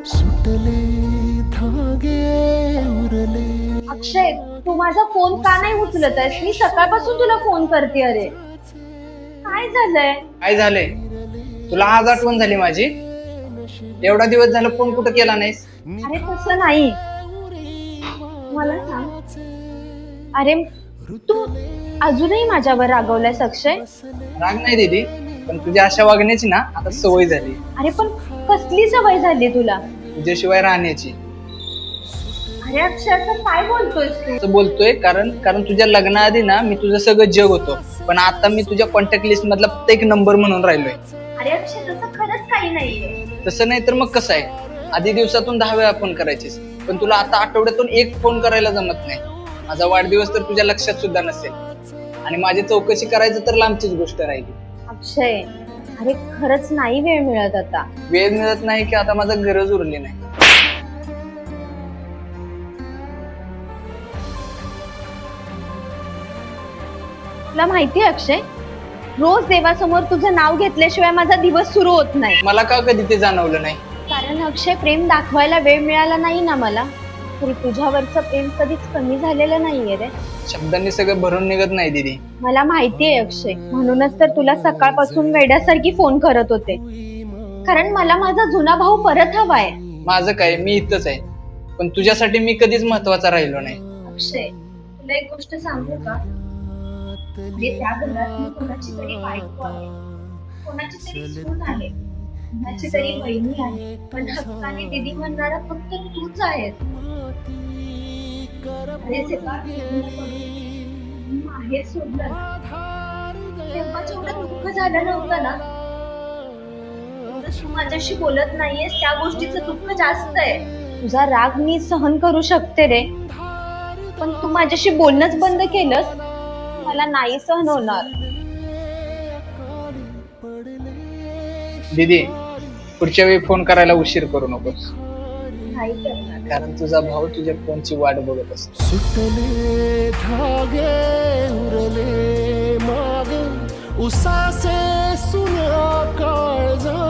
सुटले धागे उरले. अक्षय, तू माझा फोन का नाही उचलत आहेस? मी सकाळपासून तुला फोन करते. अरे काय झालंय? काय झालंय? तुला आज आठवण झाली माझी? एवढा दिवस झालं फोन कुठं केला नाहीस? अरे तसं नाही, मला सांग. अरे तू अजूनही माझ्यावर रागवलायस अक्षय? राग नाही दीदी, पण तुझ्या अशा वागण्याची ना आता सवय झाली. अरे पण कसली सवय झाली तुला? तुझ्याशिवाय राहण्याची. अरे अक्षय, असं काय बोलतोयस तू? असं बोलतोय कारण तुझ्या लग्नाआधी ना मी तुझं सगळं जग होतो, पण आता मी तुझ्या कॉन्टॅक्ट लिस्ट मधला फक्त एक नंबर म्हणून राहिलोय. अरे अक्षय, तसं खरंच काही नाहीये. तसं नाही तर मग कसं आहे? आधी दिवसातून 10 वेळा फोन करायचीस, पण तुला आता आठवड्यातून एक फोन करायला जमत नाही. माझा वाढदिवस तर तुझ्या लक्षात सुद्धा नसेल, आणि माझी चौकशी करायचं तर लांबचीच गोष्ट राहिली. अक्षय, अरे खरंच नाही वेळ मिळत आता. वेळ मिळत नाही की आता माझं गरज उरली नाही. तुला माहितीये अक्षय, रोज देवासमोर तुझं नाव घेतल्याशिवाय माझा दिवस सुरू होत नाही. मला का कधी ते जाणवलं नाही? कारण अक्षय, प्रेम दाखवायला वेळ मिळाला नाही ना मला, तरी तुझ्यावरचं प्रेम कधीच कमी झालेलं नाहीये रे. शब्दांनी सगळं भरून निघत नाही दीदी. मला माहितीये अक्षय, म्हणूनच तर तुला सकाळपासून वेड्यासारखी फोन करत होते. कारण मला माझा जुना भाऊ परत हवाय. माझं काय, मी इथंच आहे, पण तुझ्यासाठी मी कधीच महत्वाचा राहिलो नाही. अक्षय, तुला एक गोष्ट सांगू का? त्या घरात मी कोणाची तरी बायको आहे, कोणाची तरी सून आहे, कोणाची तरी बहिणी आहे, पण हक्काने दीदी म्हणणारा फक्त तूच आहेस. अरे जेव्हा मी माहेर सोडलं तेव्हा जेवढं दुःख झालं नव्हतं ना, तू माझ्याशी बोलत नाहीयेस त्या गोष्टीचं दुःख जास्त आहे. तुझा राग मी सहन करू शकते रे, पण तू माझ्याशी बोलणंच बंद केलंस, मला नाही सहन होणार. दीदी, पुढच्या वेळी फोन करायला उशीर करू नकोस, नाही करणार. कारण तुझा भाऊ तुझ्या फोनची वाट बघत असतो. सुटले धागे उरले माग उसासे सुन्या काळजा.